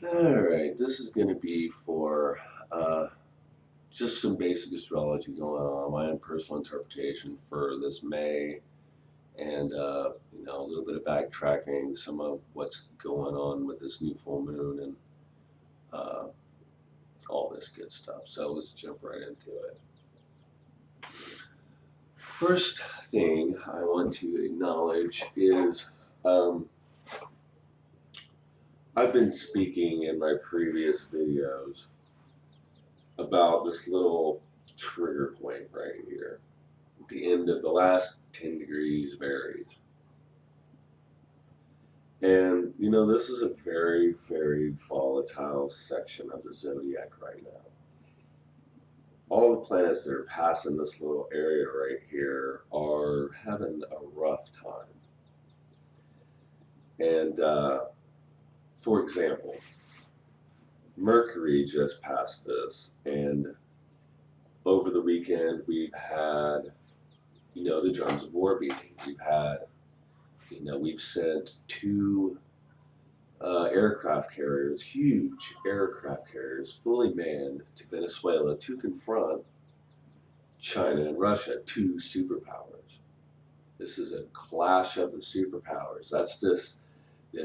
Alright, this is going to be for just some basic astrology going on, my own personal interpretation for this May, and a little bit of backtracking, some of what's going on with this new full moon and uh, all this good stuff. So let's jump right into it. First thing I want to acknowledge is I've been speaking in my previous videos about this little trigger point right here. At the end of the last 10 degrees of Aries. And, this is a very, very volatile section of the zodiac right now. All the planets that are passing this little area right here are having a rough time. And, for example, Mercury just passed this, and over the weekend we've had, the drums of war beating. We've sent two aircraft carriers, huge aircraft carriers, fully manned to Venezuela to confront China and Russia, two superpowers. This is a clash of the superpowers. That's this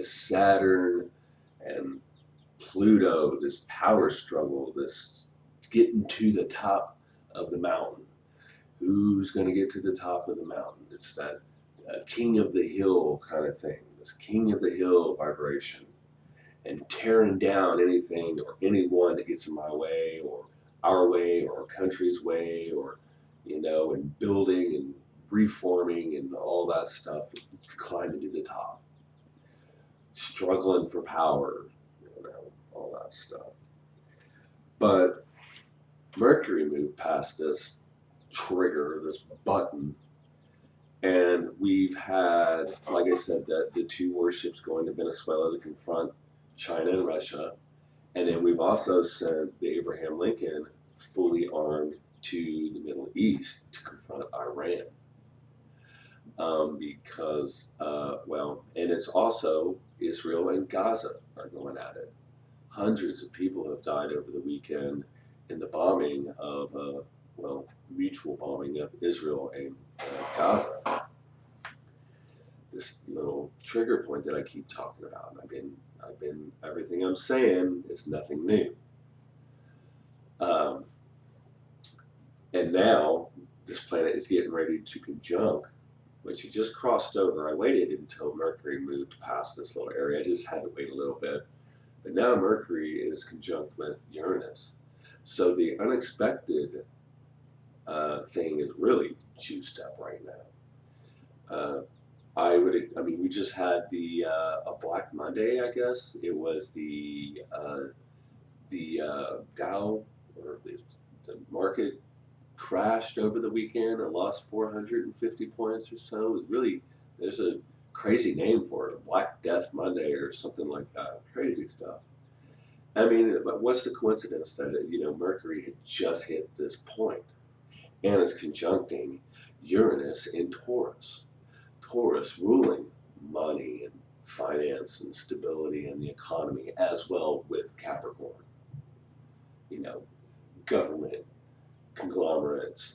Saturn and Pluto, this power struggle, this getting to the top of the mountain. Who's going to get to the top of the mountain? It's that king of the hill kind of thing, this king of the hill vibration, and tearing down anything or anyone that gets in my way or our way or our country's way, or and building and reforming and all that stuff, climbing to the top, struggling for power, all that stuff. But Mercury moved past this trigger, this button, and we've had, like I said, the two warships going to Venezuela to confront China and Russia. And then we've also sent the Abraham Lincoln fully armed to the Middle East to confront Iran. And it's also Israel and Gaza are going at it. Hundreds of people have died over the weekend in the bombing of, mutual bombing of Israel and Gaza. This little trigger point that I keep talking about. Everything I'm saying is nothing new. Um, and now this planet is getting ready to conjunct, which it just crossed over. I waited until Mercury moved past this little area. I just had to wait a little bit. But now Mercury is conjunct with Uranus. So the unexpected thing is really juiced up right now. We just had a Black Monday, I guess. It was the Dow, or the market crashed over the weekend and lost 450 points or so. It was really, there's a crazy name for it, a Black Death Monday or something like that. Crazy stuff. What's the coincidence that Mercury had just hit this point and is conjuncting Uranus in Taurus. Taurus ruling money and finance and stability and the economy, as well with Capricorn. You know, government, conglomerates,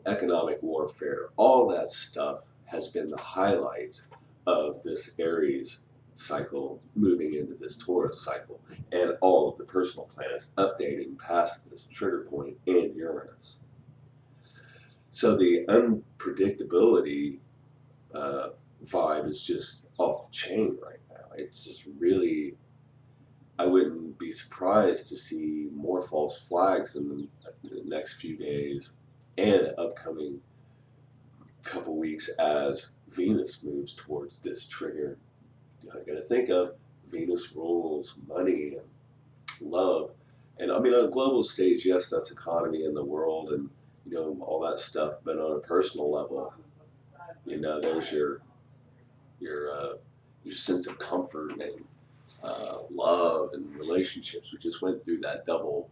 economic warfare, all that stuff has been the highlight of this Aries cycle moving into this Taurus cycle, and all of the personal planets updating past this trigger point in Uranus. So the unpredictability vibe is just off the chain right now. It's just really, I wouldn't be surprised to see more false flags in the next few days and upcoming couple weeks as Venus moves towards this trigger. I got to think of Venus rules money and love. And on a global stage, yes, that's economy in the world and all that stuff. But on a personal level, there's your sense of comfort and love and relationships. We just went through that double,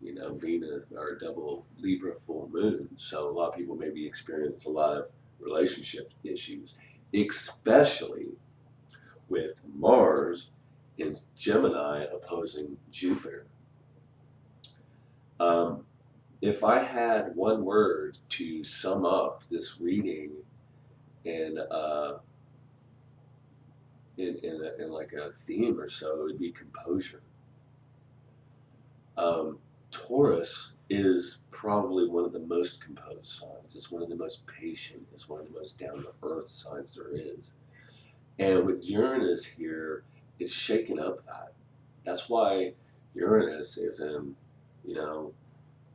Venus or double Libra full moon. So a lot of people maybe experience a lot of relationship issues, especially with Mars in Gemini opposing Jupiter. Um, if I had one word to sum up this reading in in like a theme or so, it would be composure. Um, Taurus is probably one of the most composed signs. It's one of the most patient. It's one of the most down to earth signs there is. And with Uranus here, it's shaken up that. That's why Uranus is in, you know,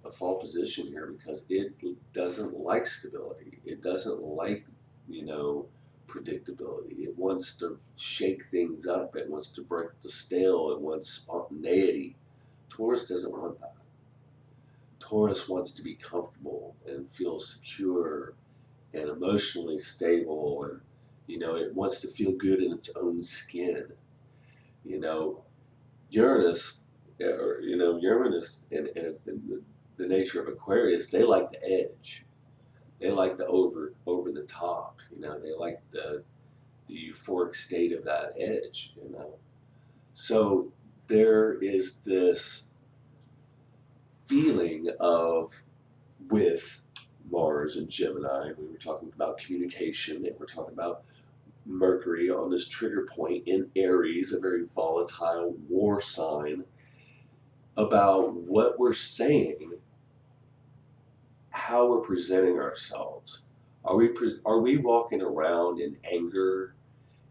a fall position here, because it doesn't like stability. It doesn't like, you know, predictability. It wants to shake things up. It wants to break the stale. It wants spontaneity. Taurus doesn't want that. Taurus wants to be comfortable and feel secure and emotionally stable, and you know, it wants to feel good in its own skin. You know, Uranus, or you know, Uranus and the nature of Aquarius, they like the edge. They like the over the top. You know, they like the euphoric state of that edge. You know, so there is this feeling of, with Mars and Gemini, we were talking about communication, and we're talking about Mercury on this trigger point in Aries, a very volatile war sign, about what we're saying, how we're presenting ourselves. Are we walking around in anger,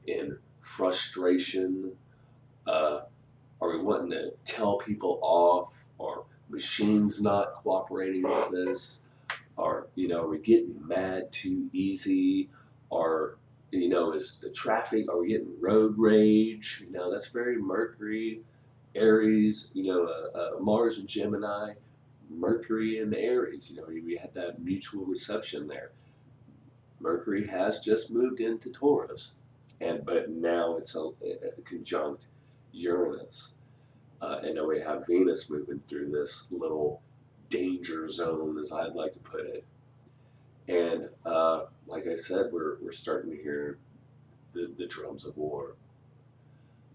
in frustration? Uh, are we wanting to tell people off? Are machines not cooperating with us? Are, you know, are we getting mad too easy? Are, you know, is the traffic, are we getting road rage? You know, that's very Mercury, Aries, you know, Mars and Gemini, Mercury and Aries. You know, we had that mutual reception there. Mercury has just moved into Taurus, and but now it's a conjunct Uranus. And then we have Venus moving through this little danger zone, as I'd like to put it. And like I said, we're starting to hear the drums of war.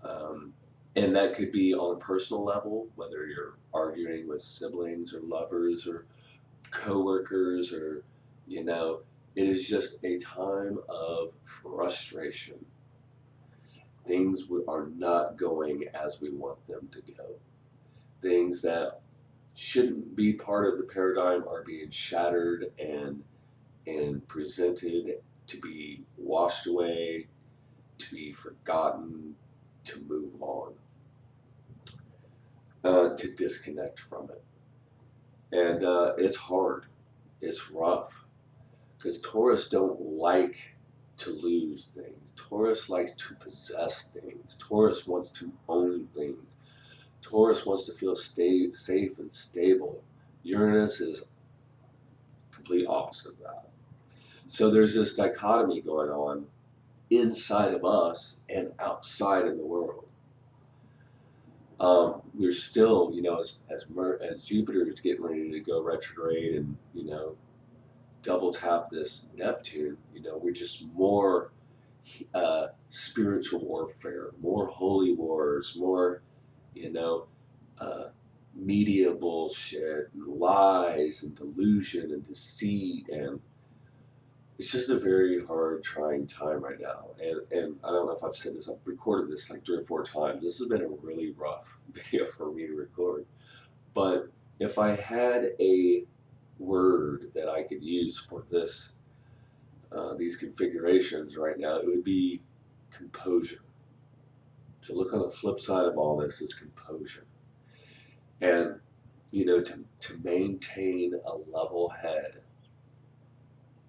Um, and that could be on a personal level, whether you're arguing with siblings or lovers or coworkers, or, you know, it is just a time of frustration. Things are not going as we want them to go. Things that shouldn't be part of the paradigm are being shattered and presented to be washed away, to be forgotten, to move on, to disconnect from it. And it's hard, it's rough, because Taurus don't like to lose things. Taurus likes to possess things. Taurus wants to own things. Taurus wants to feel safe and stable. Uranus is complete opposite of that. So there's this dichotomy going on inside of us and outside of the world. We're still, you know, as Jupiter is getting ready to go retrograde and, you know, double tap this Neptune, you know, we're just more spiritual warfare, more holy wars, more, you know, uh, media bullshit and lies and delusion and deceit, and it's just a very hard, trying time right now. And I don't know if I've said this, I've recorded this like 3 or 4 times. This has been a really rough video for me to record. But if I had a word that I could use for this, these configurations right now, it would be composure. To look on the flip side of all this is composure. And, you know, to maintain a level head,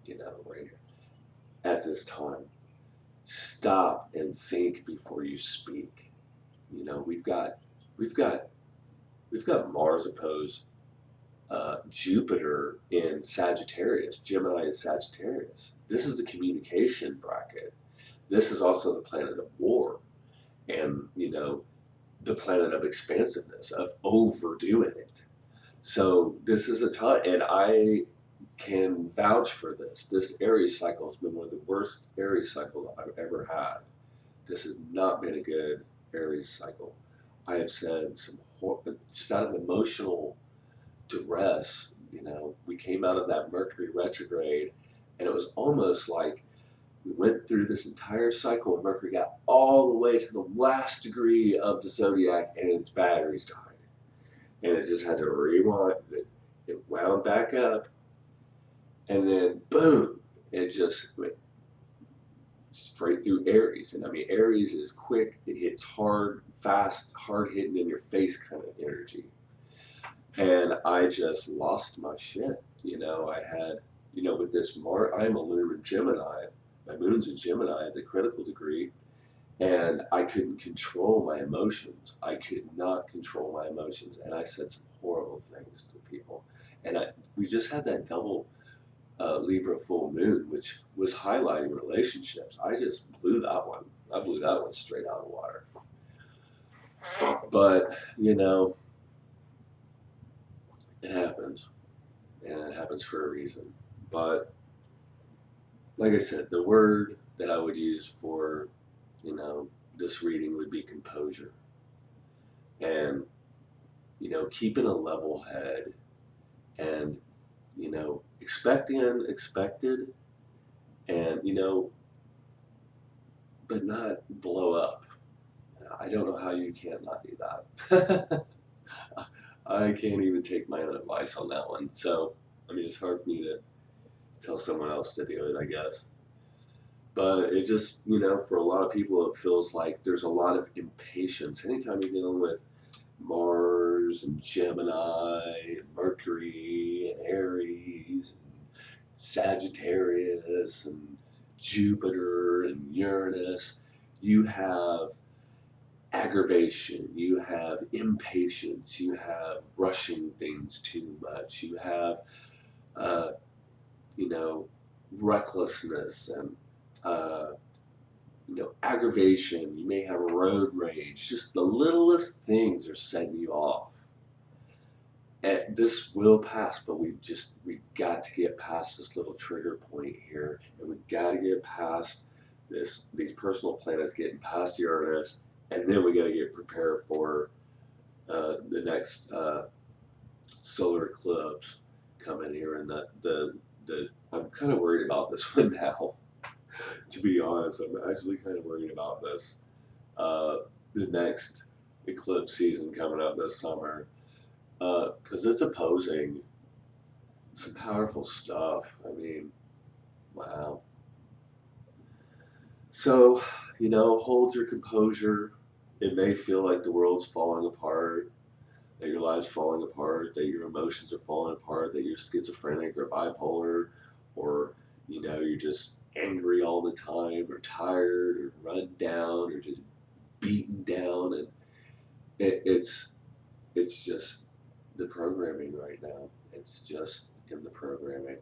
you know, right at this time. Stop and think before you speak. You know, we've got we've got Mars opposed Jupiter in Sagittarius, Gemini in Sagittarius. This is the communication bracket. This is also the planet of war, and you know, the planet of expansiveness, of overdoing it. So this is a time, and I can vouch for this. This Aries cycle has been one of the worst Aries cycles I've ever had. This has not been a good Aries cycle. I have said just out of emotional duress, we came out of that Mercury retrograde, and it was almost like we went through this entire cycle and Mercury got all the way to the last degree of the zodiac and its batteries died. And it just had to rewind. It wound back up, and then boom, it just went straight through Aries. And I mean, Aries is quick, it hits hard, fast, hard hitting in your face kind of energy. And I just lost my shit. I had, with this I'm a lunar Gemini. My moon's a Gemini at the critical degree, and I couldn't control my emotions. I could not control my emotions, and I said some horrible things to people. And we just had that double Libra full moon, which was highlighting relationships. I just blew that one. I blew that one straight out of the water. But, it happens, and it happens for a reason. But, like I said, the word that I would use for, this reading would be composure. And, keeping a level head and, expecting unexpected and, but not blow up. I don't know how you can't not do that. I can't even take my own advice on that one. So, I mean, it's hard for me to tell someone else to do it, I guess. But it just, for a lot of people, it feels like there's a lot of impatience. Anytime you're dealing with Mars and Gemini and Mercury and Aries and Sagittarius and Jupiter and Uranus, you have aggravation, you have impatience, you have rushing things too much, you have, uh, recklessness and, aggravation. You may have road rage. Just the littlest things are setting you off. And this will pass, but we've got to get past this little trigger point here, and we've got to get past these personal planets getting past Uranus, and then we got to get prepared for the next solar eclipse coming here. And the I'm kind of worried about this one now. To be honest, I'm actually kind of worried about this. The next eclipse season coming up this summer, because it's opposing some powerful stuff. I mean, wow. So, hold your composure. It may feel like the world's falling apart, that your life's falling apart, that your emotions are falling apart, that you're schizophrenic or bipolar, or, you're just angry all the time, or tired, or run down, or just beaten down. And it's just the programming right now. It's just in the programming.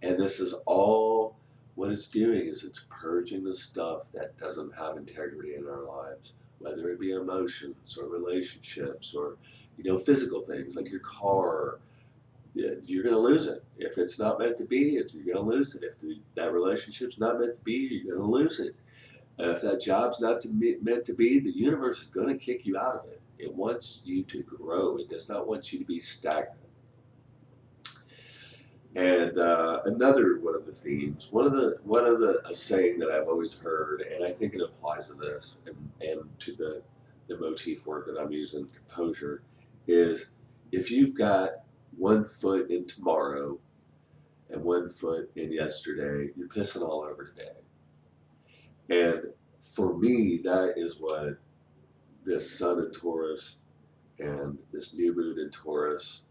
And this is all what it's doing is it's purging the stuff that doesn't have integrity in our lives, whether it be emotions or relationships or, physical things like your car. You're going to lose it. If it's not meant to be, you're going to lose it. If that relationship's not meant to be, you're going to lose it. If that job's not meant to be, the universe is going to kick you out of it. It wants you to grow. It does not want you to be stagnant. And another one of the themes, one of the a saying that I've always heard, and I think it applies to this and to the motif word that I'm using, composure, is if you've got 1 foot in tomorrow and 1 foot in yesterday, you're pissing all over today. And for me, that is what this Sun in Taurus and this new moon in Taurus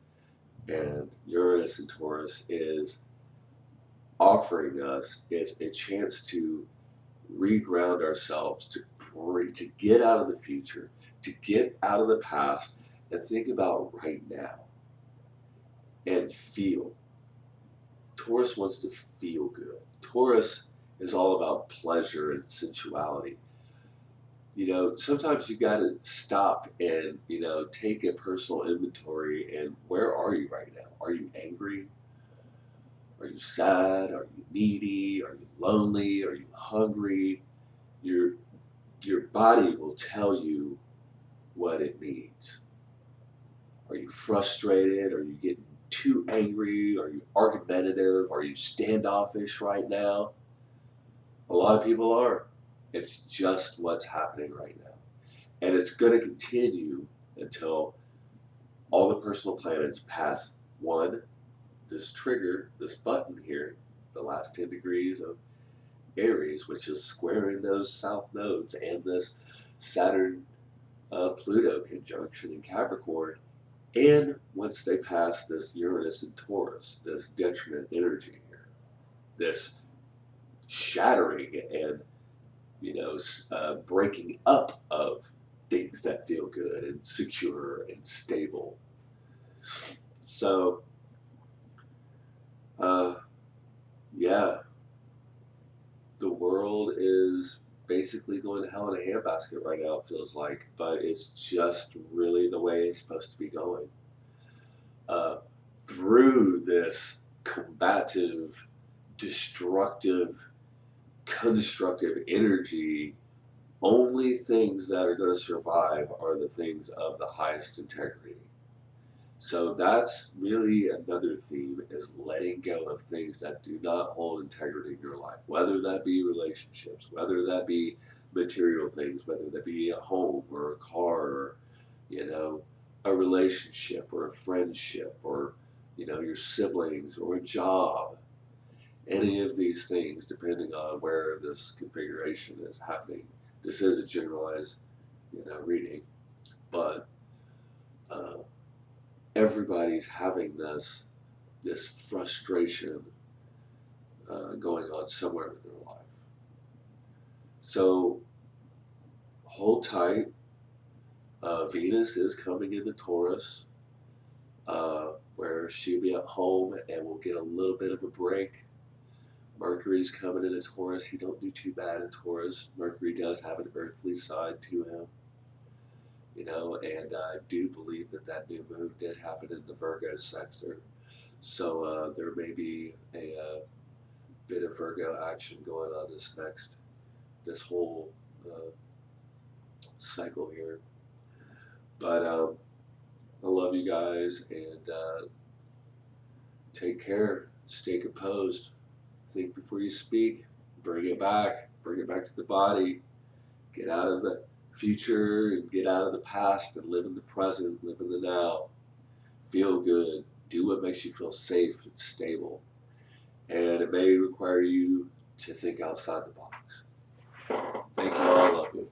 and Uranus in Taurus is offering us, is a chance to reground ourselves, to get out of the future, to get out of the past, and think about right now and feel. Taurus wants to feel good. Taurus is all about pleasure and sensuality. Sometimes you got to stop and, take a personal inventory. And where are you right now? Are you angry? Are you sad? Are you needy? Are you lonely? Are you hungry? You're your body will tell you what it needs. Are you frustrated? Are you getting too angry? Are you argumentative? Are you standoffish right now? A lot of people are. It's just what's happening right now. And it's going to continue until all the personal planets pass one, this trigger, this button here, the last 10 degrees of Aries, which is squaring those south nodes, and this Saturn Pluto conjunction in Capricorn. And once they pass this Uranus and Taurus, this detriment energy here, this shattering and breaking up of things that feel good and secure and stable. So, yeah, the world is basically going to hell in a handbasket right now, it feels like, but it's just really the way it's supposed to be going. Through this combative, destructive, constructive energy, only things that are going to survive are the things of the highest integrity. So that's really another theme, is letting go of things that do not hold integrity in your life, whether that be relationships, whether that be material things, whether that be a home or a car, or, a relationship or a friendship, or, your siblings or a job. Any of these things, depending on where this configuration is happening. This is a generalized, reading, but everybody's having this frustration going on somewhere in their life. So hold tight. Venus is coming into Taurus, where she'll be at home and we'll get a little bit of a break. Mercury's coming into Taurus. He don't do too bad in Taurus. Mercury does have an earthly side to him, and I do believe that new moon did happen in the Virgo sector. So there may be a bit of Virgo action going on this whole cycle here. But I love you guys, and take care. Stay composed. Think before you speak. Bring it back to the body. Get out of the future and get out of the past and live in the present, live in the now. Feel good. Do what makes you feel safe and stable. And it may require you to think outside the box. Thank you all. I love you.